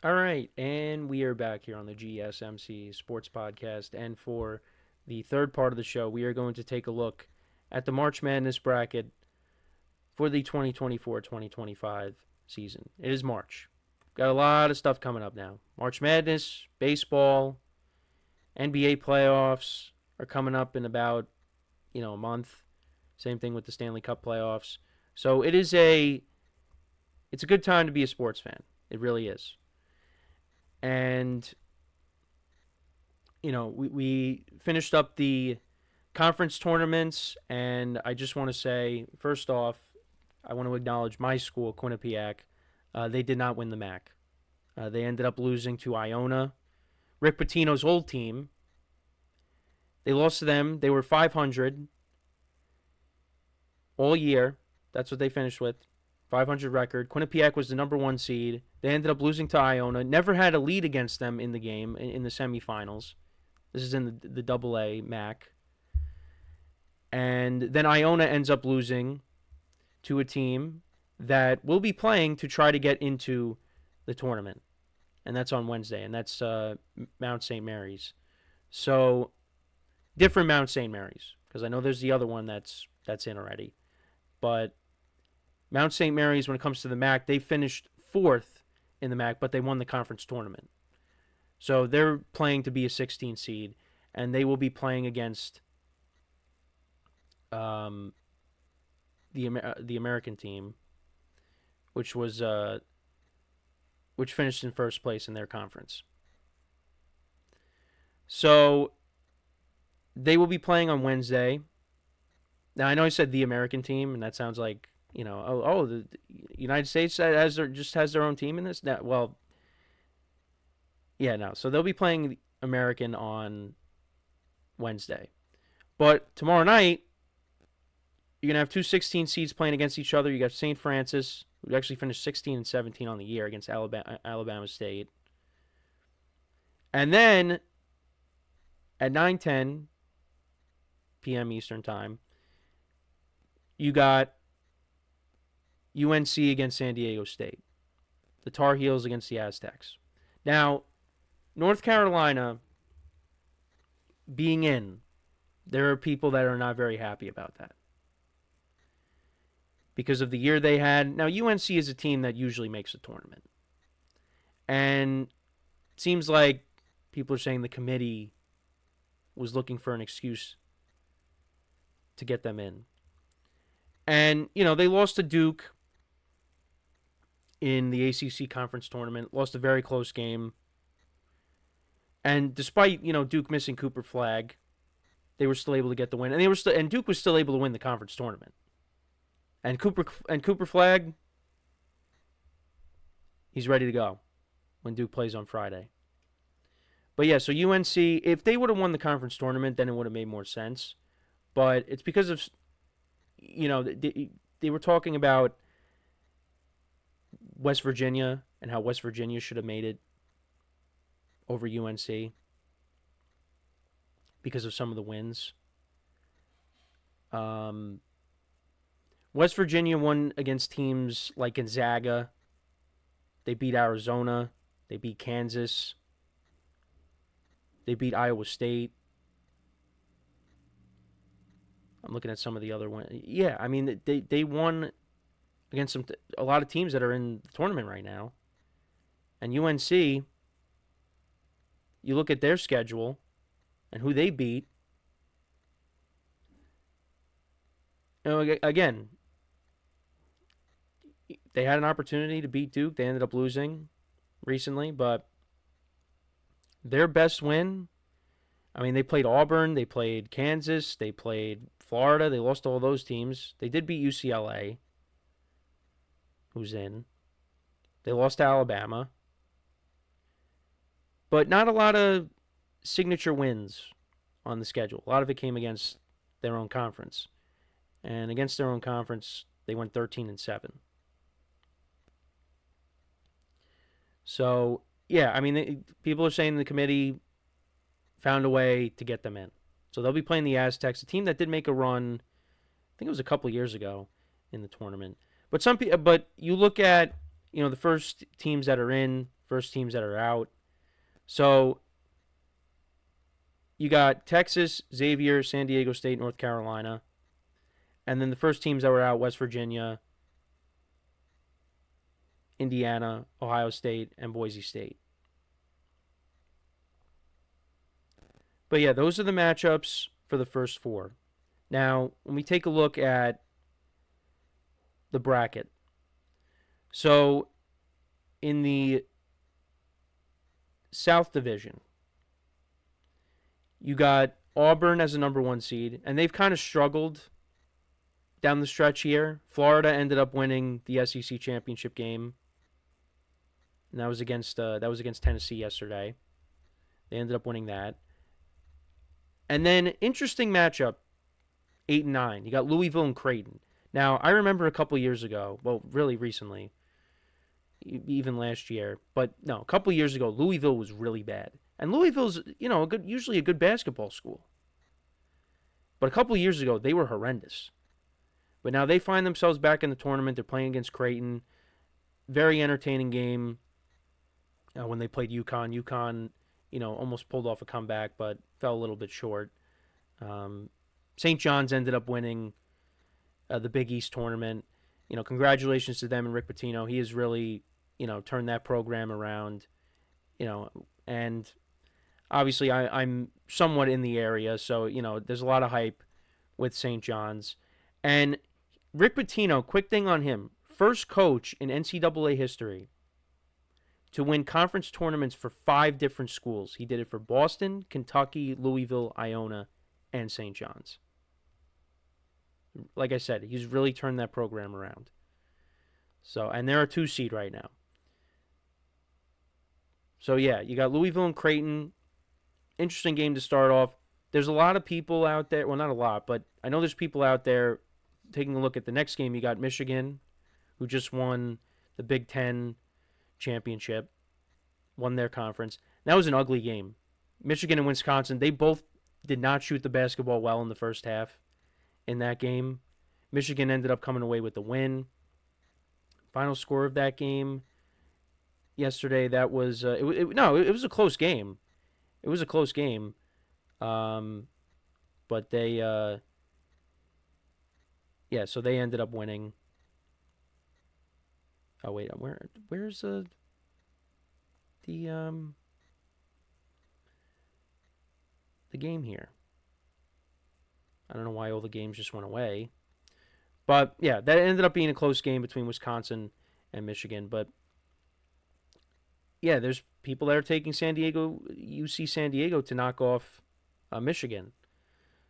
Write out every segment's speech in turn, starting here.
All right, and we are back here on the GSMC Sports Podcast. And for the third part of the show, we are going to take a look at the March Madness bracket for the 2024-2025 season. It is March. Got a lot of stuff coming up now. March Madness, baseball, NBA playoffs are coming up in about, a month. Same thing with the Stanley Cup playoffs. So it's a good time to be a sports fan. It really is. And we finished up the conference tournaments, and I just want to say, first off, I want to acknowledge my school, Quinnipiac. They did not win the MAC. They ended up losing to Iona, Rick Pitino's old team. They lost to them. They were 500 all year. That's what they finished with. 500 record. Quinnipiac was the number one seed. They ended up losing to Iona. Never had a lead against them in the game, in the semifinals. This is in the AA MAC. And then Iona ends up losing to a team that will be playing to try to get into the tournament. And that's on Wednesday, and that's Mount St. Mary's. So, different Mount St. Mary's, because I know there's the other one that's in already. But Mount St. Mary's, when it comes to the MAC, they finished fourth in the MAC, but they won the conference tournament. So they're playing to be a 16 seed, and they will be playing against the American team, which finished in first place in their conference. So they will be playing on Wednesday. Now, I know I said the American team, and that sounds like, the United States has their own team in this. No, well, yeah, no. So they'll be playing American on Wednesday. But tomorrow night, you're going to have two 16 seeds playing against each other. You got St. Francis, who actually finished 16 and 17 on the year against Alabama State. And then at 9:10 p.m. Eastern Time, you got UNC against San Diego State. The Tar Heels against the Aztecs. Now, North Carolina being in, there are people that are not very happy about that. Because of the year they had. Now, UNC is a team that usually makes a tournament. And it seems like people are saying the committee was looking for an excuse to get them in. And, they lost to Duke in the ACC conference tournament, lost a very close game. And despite, Duke missing Cooper Flagg, they were still able to get the win. And Duke was still able to win the conference tournament. And Cooper Flagg, he's ready to go when Duke plays on Friday. But yeah, so UNC, if they would have won the conference tournament, then it would have made more sense. But it's because of, they were talking about West Virginia and how West Virginia should have made it over UNC because of some of the wins. West Virginia won against teams like Gonzaga. They beat Arizona. They beat Kansas. They beat Iowa State. I'm looking at some of the other ones. Yeah, I mean, they won against a lot of teams that are in the tournament right now. And UNC, you look at their schedule and who they beat. Again, they had an opportunity to beat Duke. They ended up losing recently, but their best win, I mean, they played Auburn, they played Kansas, they played Florida. They lost to all those teams. They did beat UCLA, who's in. They lost to Alabama. But not a lot of signature wins on the schedule. A lot of it came against their own conference. And against their own conference, they went 13-7. So, yeah, I mean, people are saying the committee found a way to get them in. So they'll be playing the Aztecs, a team that did make a run, I think it was a couple years ago in the tournament. But you look at, the first teams that are in, First teams that are out. So you got Texas, Xavier, San Diego State, North Carolina. And then the first teams that were out: West Virginia, Indiana, Ohio State, and Boise State. But yeah, those are the matchups for the first four. Now, when we take a look at the bracket, so in the South Division, you got Auburn as a number one seed, and they've kind of struggled down the stretch here. Florida ended up winning the SEC championship game, and that was against Tennessee yesterday. They ended up winning that. And then interesting matchup, 8 and 9. You got Louisville and Creighton. Now I remember a couple years ago, well, really recently, even last year, but no, a couple years ago, Louisville was really bad. And Louisville's, usually a good basketball school. But a couple years ago, they were horrendous. But now they find themselves back in the tournament. They're playing against Creighton. Very entertaining game when they played UConn. UConn, almost pulled off a comeback, but fell a little bit short. St. John's ended up winning the Big East tournament. Congratulations to them and Rick Pitino. He has really, turned that program around. And obviously I'm somewhat in the area, so there's a lot of hype with St. John's. And Rick Pitino, quick thing on him, first coach in NCAA history to win conference tournaments for 5 different schools. He did it for Boston, Kentucky, Louisville, Iona, and St. John's. Like I said, he's really turned that program around. So, and they're a 2 seed right now. So yeah, you got Louisville and Creighton. Interesting game to start off. There's a lot of people out there, well, not a lot, but I know there's people out there taking a look at the next game. You got Michigan, who just won the Big Ten championship, won their conference. That was an ugly game. Michigan and Wisconsin, they both did not shoot the basketball well in the first half in that game. Michigan ended up coming away with the win. Final score of that game yesterday, that was it was a close game. It was a close game. But they so they ended up winning. Oh wait, where's the game here? I don't know why all the games just went away. But yeah, that ended up being a close game between Wisconsin and Michigan. But yeah, there's people that are taking UC San Diego to knock off Michigan.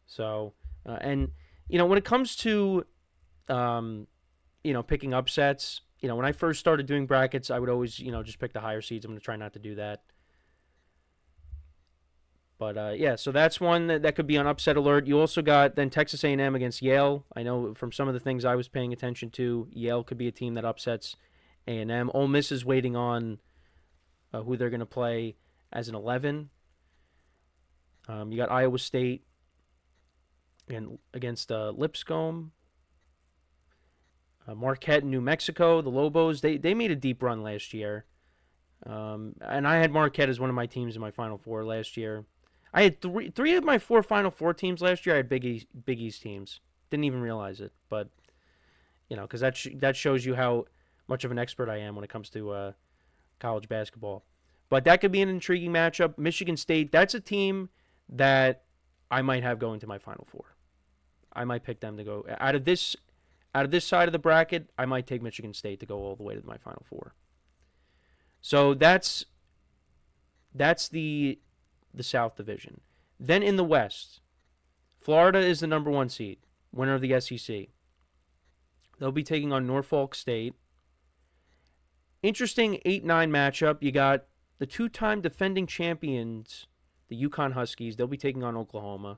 So, and when it comes to picking upsets, when I first started doing brackets, I would always just pick the higher seeds. I'm going to try not to do that. But so that's one that could be on upset alert. You also got then Texas A&M against Yale. I know from some of the things I was paying attention to, Yale could be a team that upsets A&M. Ole Miss is waiting on who they're going to play as an 11. You got Iowa State and against Lipscomb. Marquette in New Mexico, the Lobos, they made a deep run last year. And I had Marquette as one of my teams in my Final Four last year. I had three of my 4 Final Four teams last year. I had Big East teams. Didn't even realize it, but because that shows you how much of an expert I am when it comes to college basketball. But that could be an intriguing matchup. Michigan State, that's a team that I might have going to my Final Four. I might pick them to go out of this side of the bracket. I might take Michigan State to go all the way to my Final Four. So that's the South Division. Then in the West, Florida is the number 1 seed, winner of the SEC. They'll be taking on Norfolk State. Interesting 8-9 matchup. You got the 2-time defending champions, the UConn Huskies. They'll be taking on Oklahoma.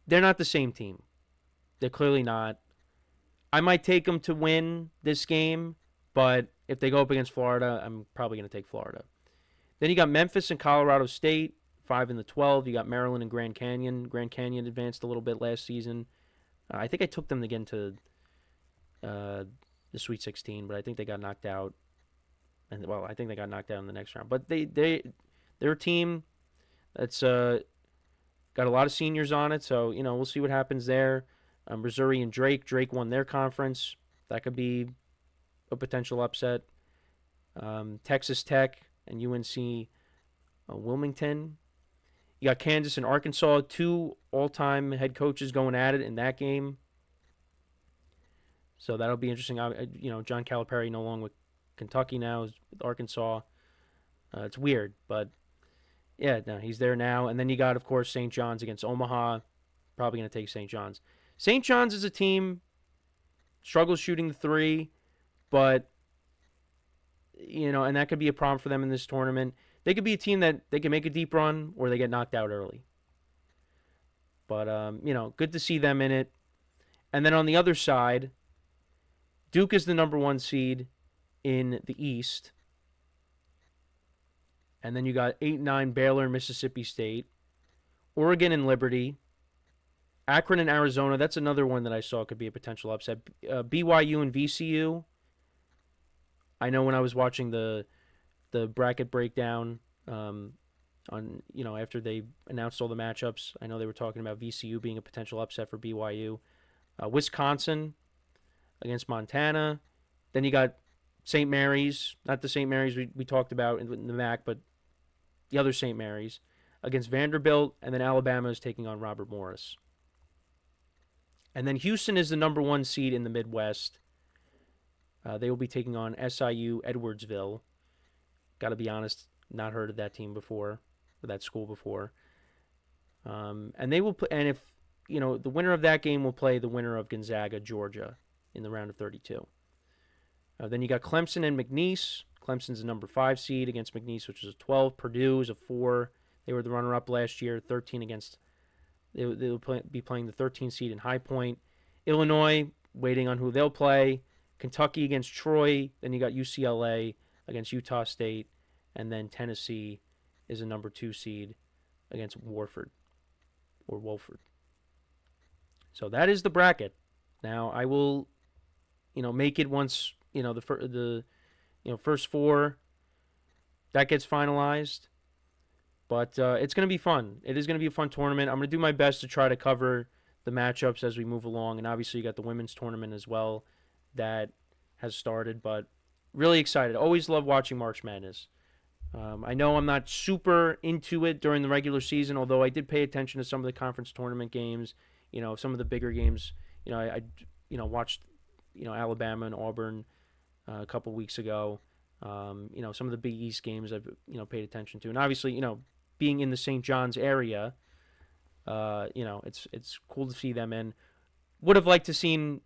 They're not the same team. They're clearly not. I might take them to win this game, but if they go up against Florida, I'm probably going to take Florida. Then you got Memphis and Colorado State, 5 in the 12. You got Maryland and Grand Canyon. Grand Canyon advanced a little bit last season. I think I took them again to the Sweet 16, but I think they got knocked out and well, I think they got knocked out in the next round. But they're a team that's got a lot of seniors on it, so we'll see what happens there. Missouri and Drake. Drake won their conference. That could be a potential upset. Texas Tech and UNC Wilmington. You got Kansas and Arkansas, two all-time head coaches going at it in that game. So that'll be interesting. John Calipari no longer with Kentucky now, is with Arkansas. It's weird, but yeah, no, he's there now. And then you got, of course, St. John's against Omaha. Probably going to take St. John's. St. John's is a team, struggles shooting the three, but, and that could be a problem for them in this tournament. They could be a team that they can make a deep run or they get knocked out early. But, good to see them in it. And then on the other side, Duke is the number 1 seed in the East. And then you got 8-9 Baylor and Mississippi State. Oregon and Liberty. Akron and Arizona. That's another one that I saw could be a potential upset. BYU and VCU. I know when I was watching the bracket breakdown on after they announced all the matchups, I know they were talking about VCU being a potential upset for BYU. Wisconsin against Montana. Then you got St. Mary's, not the St. Mary's we talked about in the MAC, but the other St. Mary's against Vanderbilt, and then Alabama is taking on Robert Morris. And then Houston is the number 1 seed in the Midwest. They will be taking on SIU Edwardsville. Got to be honest, not heard of that team before, or that school before. And they will play, and if the winner of that game will play the winner of Gonzaga, Georgia, in the round of 32. Then you got Clemson and McNeese. Clemson's the number 5 seed against McNeese, which is a 12. Purdue is a 4. They were the runner-up last year, 13 against. They will be playing the 13 seed in High Point. Illinois, waiting on who they'll play. Kentucky against Troy. Then you got UCLA against Utah State. And then Tennessee is a number 2 seed against Wolford. So that is the bracket. Now I will, make it once the first 4 that gets finalized. But it's going to be fun. It is going to be a fun tournament. I'm going to do my best to try to cover the matchups as we move along. And obviously you got the women's tournament as well that has started. But really excited. Always love watching March Madness. I know I'm not super into it during the regular season, although I did pay attention to some of the conference tournament games. Some of the bigger games. I watched Alabama and Auburn a couple weeks ago. Some of the Big East games I've paid attention to, and obviously being in the St. John's area, it's cool to see them in. Would have liked to seen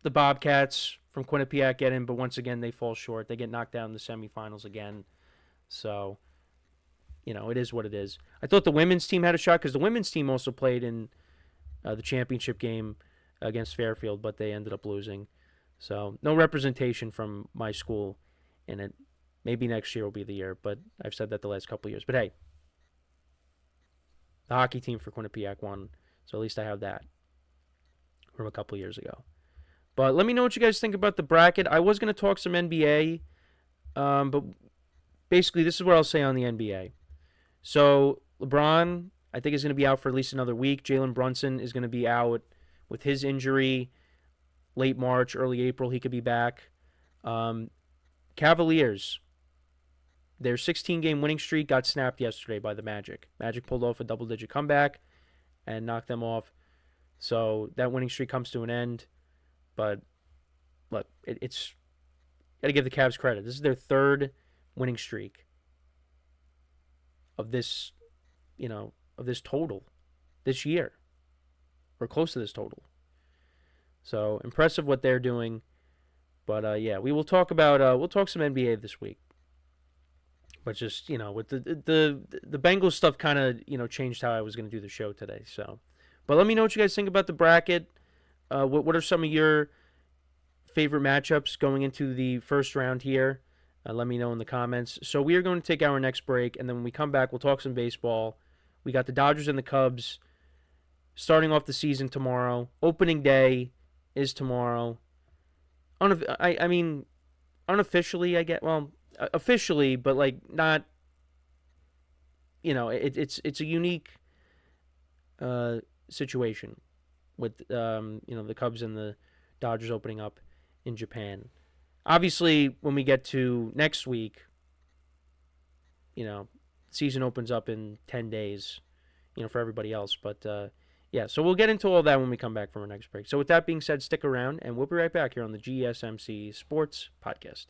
the Bobcats from Quinnipiac get in, but once again they fall short. They get knocked out in the semifinals again. So, it is what it is. I thought the women's team had a shot because the women's team also played in the championship game against Fairfield, but they ended up losing. So no representation from my school in it. Maybe next year will be the year, but I've said that the last couple of years. But hey, the hockey team for Quinnipiac won, so at least I have that from a couple of years ago. But let me know what you guys think about the bracket. I was going to talk some NBA, but basically this is what I'll say on the NBA. So LeBron, I think, is going to be out for at least another week. Jalen Brunson is going to be out with his injury late March, early April. He could be back. Cavaliers, their 16-game winning streak got snapped yesterday by the Magic. Magic pulled off a double-digit comeback and knocked them off. So that winning streak comes to an end. But look, it's got to give the Cavs credit. This is their 3rd winning streak of this, of this total this year, or close to this total. So impressive what they're doing. But yeah, we will talk about we'll talk some NBA this week. But just with the Bengals stuff, kind of changed how I was going to do the show today. So, but let me know what you guys think about the bracket. What are some of your favorite matchups going into the first round here? Let me know in the comments. So we are going to take our next break, and then when we come back, we'll talk some baseball. We got the Dodgers and the Cubs starting off the season tomorrow. Opening day is tomorrow. I mean, unofficially, I get. Well, officially, but like not. It's a unique uh, situation with the Cubs and the Dodgers opening up in Japan. Obviously, when we get to next week, you know, season opens up in 10 days. For everybody else, but yeah. So we'll get into all that when we come back from our next break. So with that being said, stick around, and we'll be right back here on the GSMC Sports Podcast.